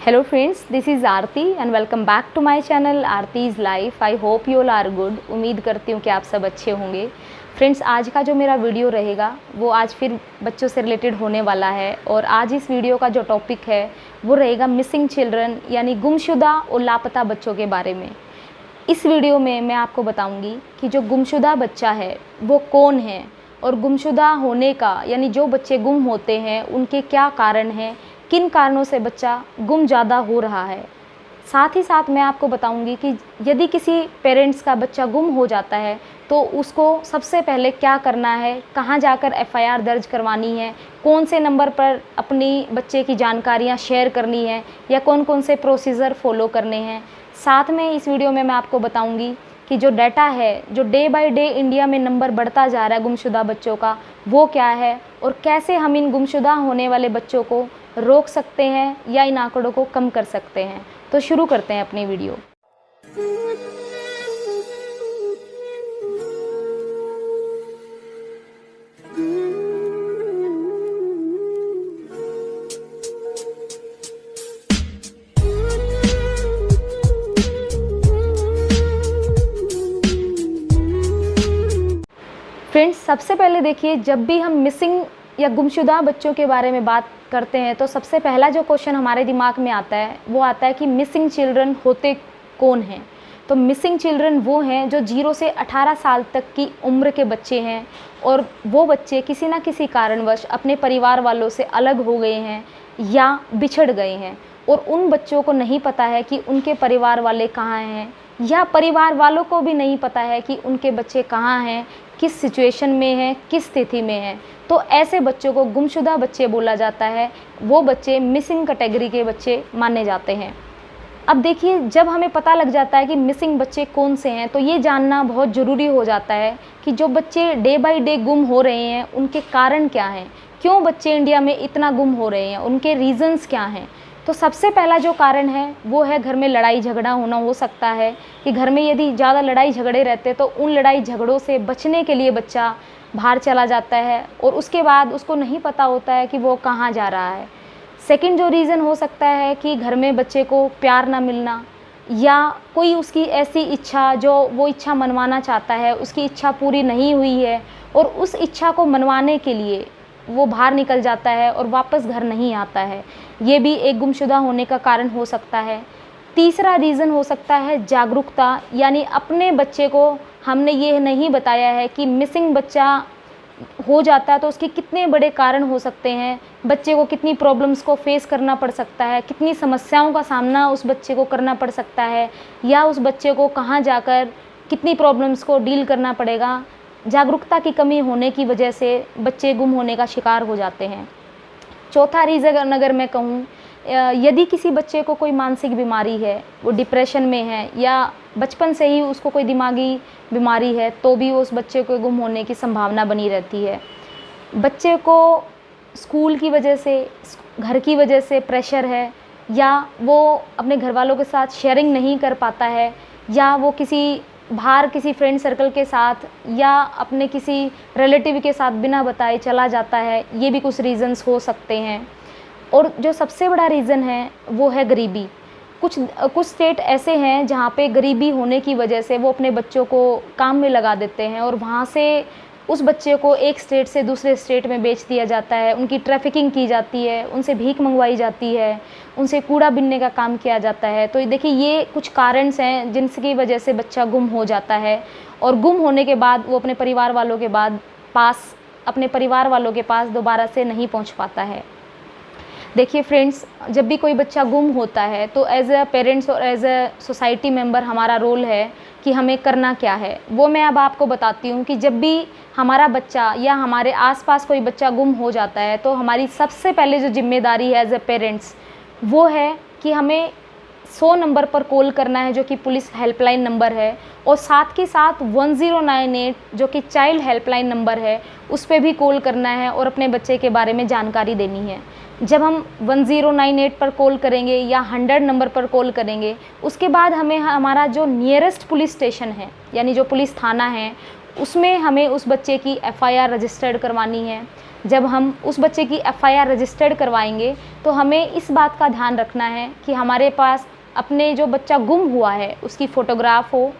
Hello friends, this is Aarti and welcome back to my channel Aarti's life. I hope you all are good. उम्मीद करती हूँ कि आप सब अच्छे होंगे। फ्रेंड्स, आज का जो मेरा वीडियो रहेगा वो आज फिर बच्चों से रिलेटेड होने वाला है और आज इस वीडियो का जो टॉपिक है वो रहेगा मिसिंग चिल्ड्रन यानी गुमशुदा और लापता बच्चों के बारे में। इस वीडियो में मैं आपको बताऊँगी कि जो गुमशुदा बच्चा है वो कौन है और गुमशुदा होने का यानी जो बच्चे गुम होते हैं उनके क्या कारण हैं, किन कारणों से बच्चा गुम ज़्यादा हो रहा है। साथ ही साथ मैं आपको बताऊंगी कि यदि किसी पेरेंट्स का बच्चा गुम हो जाता है तो उसको सबसे पहले क्या करना है, कहां जाकर एफआईआर दर्ज करवानी है, कौन से नंबर पर अपनी बच्चे की जानकारियां शेयर करनी है या कौन कौन से प्रोसीजर फॉलो करने हैं। साथ में इस वीडियो में मैं आपको बताऊंगी कि जो डाटा है, जो डे बाय डे इंडिया में नंबर बढ़ता जा रहा है गुमशुदा बच्चों का, वो क्या है और कैसे हम इन गुमशुदा होने वाले बच्चों को रोक सकते हैं या इन आंकड़ों को कम कर सकते हैं। तो शुरू करते हैं अपनी वीडियो। फ्रेंड्स, सबसे पहले देखिए, जब भी हम मिसिंग या गुमशुदा बच्चों के बारे में बात करते हैं तो सबसे पहला जो क्वेश्चन हमारे दिमाग में आता है वो आता है कि मिसिंग चिल्ड्रन होते कौन हैं। तो मिसिंग चिल्ड्रन वो हैं जो 0 से 18 साल तक की उम्र के बच्चे हैं और वो बच्चे किसी ना किसी कारणवश अपने परिवार वालों से अलग हो गए हैं या बिछड़ गए हैं और उन बच्चों को नहीं पता है कि उनके परिवार वाले कहाँ हैं या परिवार वालों को भी नहीं पता है कि उनके बच्चे कहाँ हैं, किस सिचुएशन में हैं, किस स्थिति में हैं। तो ऐसे बच्चों को गुमशुदा बच्चे बोला जाता है। वो बच्चे मिसिंग कैटेगरी के बच्चे माने जाते हैं। अब देखिए, जब हमें पता लग जाता है कि मिसिंग बच्चे कौन से हैं तो ये जानना बहुत ज़रूरी हो जाता है कि जो बच्चे डे बाय डे गुम हो रहे हैं उनके कारण क्या हैं, क्यों बच्चे इंडिया में इतना गुम हो रहे हैं, उनके रीज़न्स क्या हैं। तो सबसे पहला जो कारण है वो है घर में लड़ाई झगड़ा होना। हो सकता है कि घर में यदि ज़्यादा लड़ाई झगड़े रहते तो उन लड़ाई झगड़ों से बचने के लिए बच्चा बाहर चला जाता है और उसके बाद उसको नहीं पता होता है कि वो कहाँ जा रहा है। सेकंड जो रीज़न हो सकता है कि घर में बच्चे को प्यार ना मिलना या कोई उसकी ऐसी इच्छा जो वो इच्छा मनवाना चाहता है, उसकी इच्छा पूरी नहीं हुई है और उस इच्छा को मनवाने के लिए वो बाहर निकल जाता है और वापस घर नहीं आता है। ये भी एक गुमशुदा होने का कारण हो सकता है। तीसरा रीज़न हो सकता है जागरूकता, यानी अपने बच्चे को हमने ये नहीं बताया है कि मिसिंग बच्चा हो जाता है तो उसके कितने बड़े कारण हो सकते हैं, बच्चे को कितनी प्रॉब्लम्स को फेस करना पड़ सकता है, कितनी समस्याओं का सामना उस बच्चे को करना पड़ सकता है या उस बच्चे को कहाँ जाकर कितनी प्रॉब्लम्स को डील करना पड़ेगा। जागरूकता की कमी होने की वजह से बच्चे गुम होने का शिकार हो जाते हैं। चौथा रीज़न अगर मैं कहूँ, यदि किसी बच्चे को कोई मानसिक बीमारी है, वो डिप्रेशन में है या बचपन से ही उसको कोई दिमागी बीमारी है तो भी उस बच्चे को गुम होने की संभावना बनी रहती है। बच्चे को स्कूल की वजह से, घर की वजह से प्रेशर है या वो अपने घर वालों के साथ शेयरिंग नहीं कर पाता है या वो बाहर किसी फ्रेंड सर्कल के साथ या अपने किसी रिलेटिव के साथ बिना बताए चला जाता है। ये भी कुछ रीज़न्स हो सकते हैं। और जो सबसे बड़ा रीज़न है वो है गरीबी। कुछ स्टेट ऐसे हैं जहाँ पे गरीबी होने की वजह से वो अपने बच्चों को काम में लगा देते हैं और वहाँ से उस बच्चे को एक स्टेट से दूसरे स्टेट में बेच दिया जाता है, उनकी ट्रैफिकिंग की जाती है, उनसे भीख मंगवाई जाती है, उनसे कूड़ा बीनने का काम किया जाता है। तो देखिए, ये कुछ कारण हैं जिनकी वजह से बच्चा गुम हो जाता है और गुम होने के बाद वो अपने परिवार वालों के पास दोबारा से नहीं पहुंच पाता है। देखिए फ्रेंड्स, जब भी कोई बच्चा गुम होता है तो एज अ पेरेंट्स और एज अ सोसाइटी मेंबर हमारा रोल है कि हमें करना क्या है, वो मैं अब आपको बताती हूँ। कि जब भी हमारा बच्चा या हमारे आसपास कोई बच्चा गुम हो जाता है तो हमारी सबसे पहले जो जिम्मेदारी है एज अ पेरेंट्स वो है कि हमें 100 नंबर पर कॉल करना है जो कि पुलिस हेल्पलाइन नंबर है और साथ के साथ 1098 जो कि चाइल्ड हेल्पलाइन नंबर है उस पर भी कॉल करना है और अपने बच्चे के बारे में जानकारी देनी है। जब हम 1098 पर कॉल करेंगे या 100 नंबर पर कॉल करेंगे उसके बाद हमें हमारा जो नियरेस्ट पुलिस स्टेशन है यानी जो पुलिस थाना है उसमें हमें उस बच्चे की एफआईआर रजिस्टर्ड करवानी है। जब हम उस बच्चे की एफआईआर रजिस्टर्ड करवाएंगे तो हमें इस बात का ध्यान रखना है कि हमारे पास अपने जो बच्चा गुम हुआ है उसकी फ़ोटोग्राफ हो,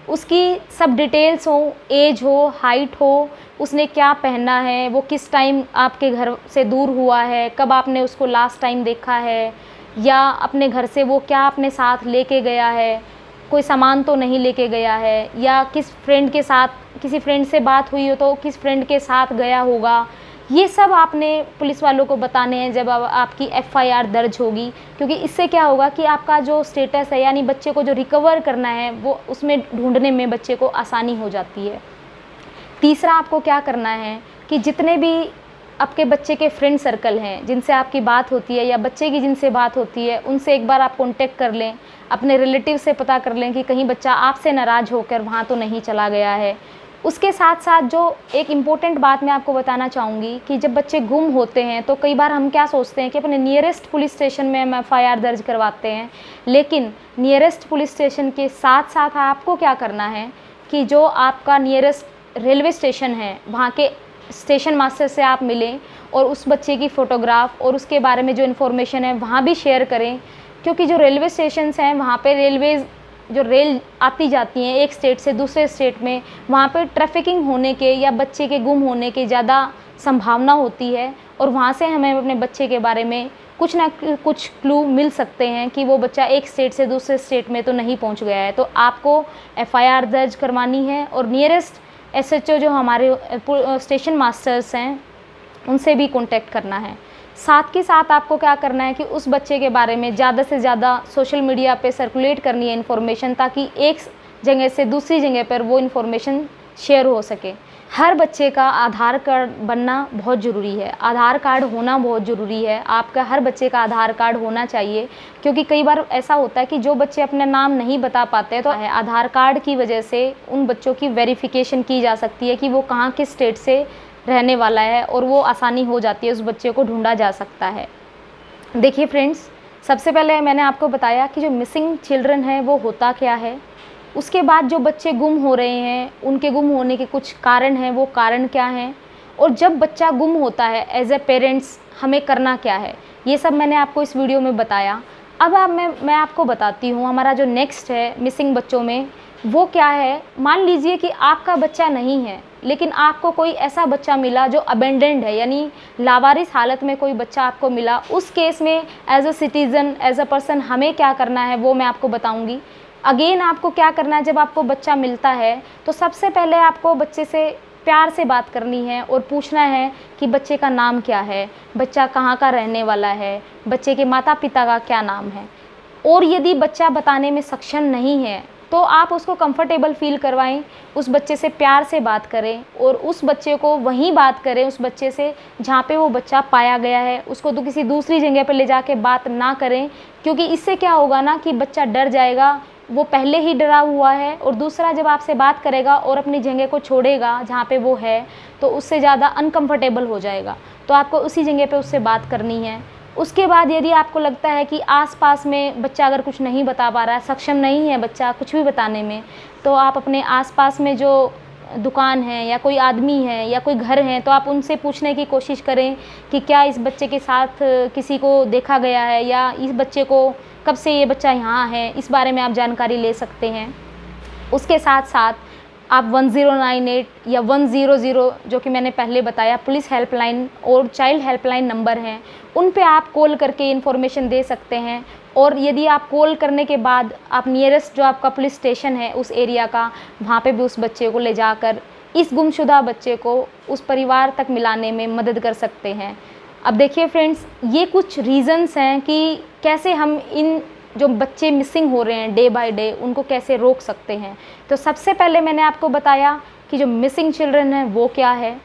उसकी सब डिटेल्स हो, एज हो, हाइट हो, उसने क्या पहना है, वो किस टाइम आपके घर से दूर हुआ है, कब आपने उसको लास्ट टाइम देखा है, या अपने घर से वो क्या अपने साथ लेके गया है, कोई सामान तो नहीं लेके गया है, या किस फ्रेंड के साथ, किसी फ्रेंड से बात हुई हो तो किस फ्रेंड के साथ गया होगा। ये सब आपने पुलिस वालों को बताने हैं जब आपकी एफआईआर दर्ज होगी, क्योंकि इससे क्या होगा कि आपका जो स्टेटस है यानी बच्चे को जो रिकवर करना है वो उसमें ढूंढने में बच्चे को आसानी हो जाती है। तीसरा आपको क्या करना है कि जितने भी आपके बच्चे के फ्रेंड सर्कल हैं जिनसे आपकी बात होती है या बच्चे की जिनसे बात होती है उनसे एक बार आप कांटेक्ट कर लें, अपने रिलेटिव से पता कर लें कि कहीं बच्चा आपसे नाराज़ होकर वहाँ तो नहीं चला गया है। उसके साथ साथ जो एक इम्पोर्टेंट बात मैं आपको बताना चाहूँगी कि जब बच्चे गुम होते हैं तो कई बार हम क्या सोचते हैं कि अपने नियरेस्ट पुलिस स्टेशन में हम एफआईआर दर्ज करवाते हैं, लेकिन नियरेस्ट पुलिस स्टेशन के साथ साथ आपको क्या करना है कि जो आपका नियरेस्ट रेलवे स्टेशन है वहाँ के स्टेशन मास्टर से आप मिलें और उस बच्चे की फ़ोटोग्राफ और उसके बारे में जो इन्फॉर्मेशन है वहाँ भी शेयर करें, क्योंकि जो रेलवे स्टेशंस हैं वहाँ पे रेलवेज़ जो रेल आती जाती हैं एक स्टेट से दूसरे स्टेट में, वहाँ पे ट्रैफिकिंग होने के या बच्चे के गुम होने की ज़्यादा संभावना होती है और वहाँ से हमें अपने बच्चे के बारे में कुछ ना कुछ क्लू मिल सकते हैं कि वो बच्चा एक स्टेट से दूसरे स्टेट में तो नहीं पहुँच गया है। तो आपको एफआईआर दर्ज करवानी है और नियरेस्ट एसएचओ जो हमारे स्टेशन मास्टर्स हैं उनसे भी कांटेक्ट करना है। साथ के साथ आपको क्या करना है कि उस बच्चे के बारे में ज़्यादा से ज़्यादा सोशल मीडिया पे सर्कुलेट करनी है इन्फॉर्मेशन, ताकि एक जगह से दूसरी जगह पर वो इन्फॉर्मेशन शेयर हो सके। हर बच्चे का आधार कार्ड बनना बहुत ज़रूरी है, आधार कार्ड होना बहुत ज़रूरी है। आपका हर बच्चे का आधार कार्ड होना चाहिए, क्योंकि कई बार ऐसा होता है कि जो बच्चे अपना नाम नहीं बता पाते तो आधार कार्ड की वजह से उन बच्चों की वेरिफिकेशन की जा सकती है कि वो कहाँ किस स्टेट से रहने वाला है और वो आसानी हो जाती है, उस बच्चे को ढूंढा जा सकता है। देखिए फ्रेंड्स, सबसे पहले मैंने आपको बताया कि जो मिसिंग चिल्ड्रन है वो होता क्या है। उसके बाद जो बच्चे गुम हो रहे हैं उनके गुम होने के कुछ कारण हैं, वो कारण क्या हैं, और जब बच्चा गुम होता है एज ए पेरेंट्स हमें करना क्या है, ये सब मैंने आपको इस वीडियो में बताया। अब मैं आपको बताती हूँ हमारा जो नेक्स्ट है मिसिंग बच्चों में वो क्या है। मान लीजिए कि आपका बच्चा नहीं है लेकिन आपको कोई ऐसा बच्चा मिला जो अबेंडेंड है, यानी लावारिस हालत में कोई बच्चा आपको मिला। उस केस में as a citizen, as a person हमें क्या करना है वो मैं आपको बताऊंगी। अगेन आपको क्या करना है, जब आपको बच्चा मिलता है तो सबसे पहले आपको बच्चे से प्यार से बात करनी है और पूछना है कि बच्चे का नाम क्या है, बच्चा कहाँ का रहने वाला है, बच्चे के माता पिता का क्या नाम है। और यदि बच्चा बताने में सक्षम नहीं है तो आप उसको कंफर्टेबल फील करवाएं, उस बच्चे से प्यार से बात करें और उस बच्चे को वहीं बात करें उस बच्चे से जहाँ पे वो बच्चा पाया गया है। उसको तो किसी दूसरी जगह पर ले जाके बात ना करें, क्योंकि इससे क्या होगा ना कि बच्चा डर जाएगा, वो पहले ही डरा हुआ है, और दूसरा जब आपसे बात करेगा और अपनी जगह को छोड़ेगा जहाँ पे वो है तो उससे ज़्यादा अनकंफर्टेबल हो जाएगा। तो आपको उसी जगह पे उससे बात करनी है। उसके बाद यदि आपको लगता है कि आसपास में बच्चा अगर कुछ नहीं बता पा रहा है, सक्षम नहीं है बच्चा कुछ भी बताने में, तो आप अपने आसपास में जो दुकान है या कोई आदमी है या कोई घर है तो आप उनसे पूछने की कोशिश करें कि क्या इस बच्चे के साथ किसी को देखा गया है या इस बच्चे को कब से ये बच्चा यहाँ है, इस बारे में आप जानकारी ले सकते हैं। उसके साथ साथ आप 1098 या 100 जो कि मैंने पहले बताया पुलिस हेल्पलाइन और चाइल्ड हेल्पलाइन नंबर हैं, उन पे आप कॉल करके इन्फॉर्मेशन दे सकते हैं। और यदि आप कॉल करने के बाद आप नियरेस्ट जो आपका पुलिस स्टेशन है उस एरिया का, वहाँ पे भी उस बच्चे को ले जाकर इस गुमशुदा बच्चे को उस परिवार तक मिलाने में मदद कर सकते हैं। अब देखिए फ्रेंड्स, ये कुछ रीज़न्स हैं कि कैसे हम इन जो बच्चे मिसिंग हो रहे हैं डे बाय डे उनको कैसे रोक सकते हैं। तो सबसे पहले मैंने आपको बताया कि जो मिसिंग चिल्ड्रन हैं वो क्या है,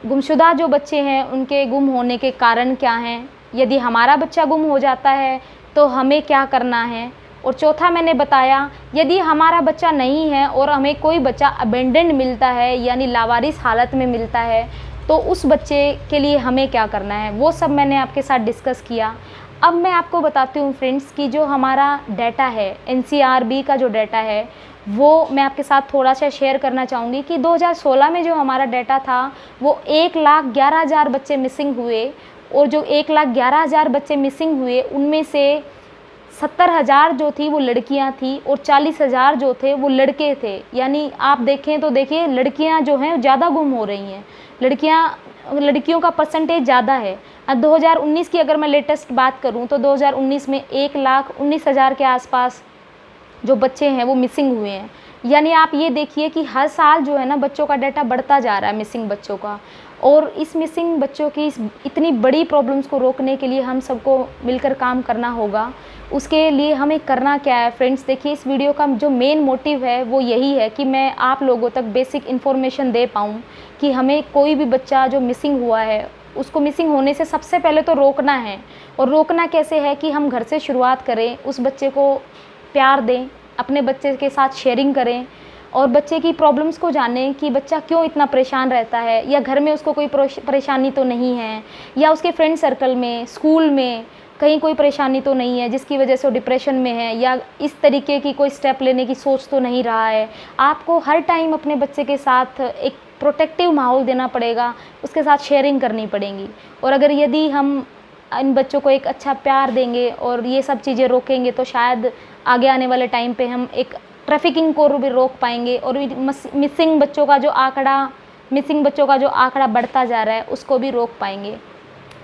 गुमशुदा जो बच्चे हैं उनके गुम होने के कारण क्या हैं, यदि हमारा बच्चा गुम हो जाता है तो हमें क्या करना है, और चौथा मैंने बताया यदि हमारा बच्चा नहीं है और हमें कोई बच्चा अबेंडेंड मिलता है यानी लावारिस हालत में मिलता है तो उस बच्चे के लिए हमें क्या करना है, वो सब मैंने आपके साथ डिस्कस किया। अब मैं आपको बताती हूँ फ्रेंड्स कि जो हमारा डाटा है एनसीआरबी का जो डाटा है वो मैं आपके साथ थोड़ा सा शेयर करना चाहूँगी कि 2016 में जो हमारा डाटा था वो 1,11,000 बच्चे मिसिंग हुए, और जो 1,11,000 बच्चे मिसिंग हुए उनमें से 70,000 जो थी वो लड़कियां थी और 40,000 जो थे वो लड़के थे। यानी आप देखें तो देखिए लड़कियां जो हैं ज़्यादा गुम हो रही हैं, लड़कियों का परसेंटेज ज़्यादा है। अब 2019 की अगर मैं लेटेस्ट बात करूं तो 2019 में 1,19,000 के आसपास जो बच्चे हैं वो मिसिंग हुए हैं। यानी आप ये देखिए कि हर साल जो है ना बच्चों का डाटा बढ़ता जा रहा है, मिसिंग बच्चों का। और इस मिसिंग बच्चों की इस इतनी बड़ी प्रॉब्लम्स को रोकने के लिए हम सबको मिलकर काम करना होगा। उसके लिए हमें करना क्या है फ्रेंड्स, देखिए इस वीडियो का जो मेन मोटिव है वो यही है कि मैं आप लोगों तक बेसिक इन्फॉर्मेशन दे पाऊँ कि हमें कोई भी बच्चा जो मिसिंग हुआ है उसको मिसिंग होने से सबसे पहले तो रोकना है। और रोकना कैसे है कि हम घर से शुरुआत करें, उस बच्चे को प्यार दें, अपने बच्चे के साथ शेयरिंग करें और बच्चे की प्रॉब्लम्स को जानें कि बच्चा क्यों इतना परेशान रहता है, या घर में उसको कोई परेशानी तो नहीं है, या उसके फ्रेंड सर्कल में, स्कूल में कहीं कोई परेशानी तो नहीं है जिसकी वजह से वो डिप्रेशन में है, या इस तरीके की कोई स्टेप लेने की सोच तो नहीं रहा है। आपको हर टाइम अपने बच्चे के साथ एक प्रोटेक्टिव माहौल देना पड़ेगा, उसके साथ शेयरिंग करनी पड़ेंगी। और अगर यदि हम इन बच्चों को एक अच्छा प्यार देंगे और ये सब चीज़ें रोकेंगे तो शायद आगे आने वाले टाइम पे हम एक ट्रैफिकिंग को भी रोक पाएंगे और मिसिंग बच्चों का जो आंकड़ा बढ़ता जा रहा है उसको भी रोक पाएंगे।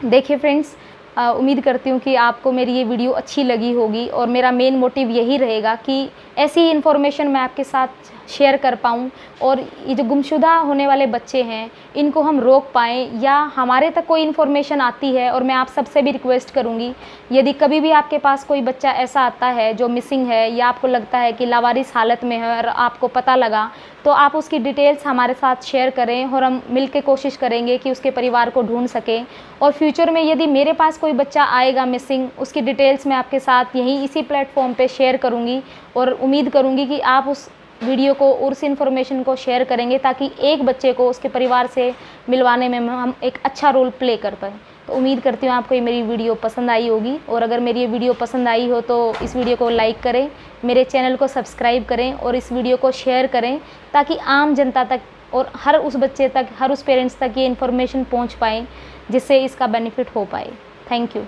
देखिए फ्रेंड्स, उम्मीद करती हूँ कि आपको मेरी ये वीडियो अच्छी लगी होगी और मेरा मेन मोटिव यही रहेगा कि ऐसी इन्फॉर्मेशन मैं आपके साथ शेयर कर पाऊँ और ये जो गुमशुदा होने वाले बच्चे हैं इनको हम रोक पाएँ, या हमारे तक कोई इन्फॉर्मेशन आती है। और मैं आप सबसे भी रिक्वेस्ट करूँगी, यदि कभी भी आपके पास कोई बच्चा ऐसा आता है जो मिसिंग है या आपको लगता है कि लावारिस हालत में है और आपको पता लगा, तो आप उसकी डिटेल्स हमारे साथ शेयर करें और हम मिलकर कोशिश करेंगे कि उसके परिवार को ढूंढ सकें। और फ्यूचर में यदि मेरे पास कोई बच्चा आएगा मिसिंग, उसकी डिटेल्स मैं आपके साथ यहीं इसी प्लेटफॉर्म पे शेयर करूंगी और उम्मीद करूंगी कि आप उस वीडियो को और उस इन्फॉर्मेशन को शेयर करेंगे ताकि एक बच्चे को उसके परिवार से मिलवाने में हम एक अच्छा रोल प्ले कर पाएँ। तो उम्मीद करती हूँ आपको ये मेरी वीडियो पसंद आई होगी, और अगर मेरी ये वीडियो पसंद आई हो तो इस वीडियो को लाइक करें, मेरे चैनल को सब्सक्राइब करें और इस वीडियो को शेयर करें ताकि आम जनता तक और हर उस बच्चे तक, हर उस पेरेंट्स तक ये इन्फॉर्मेशन पहुँच पाए जिससे इसका बेनिफिट हो पाए। Thank you.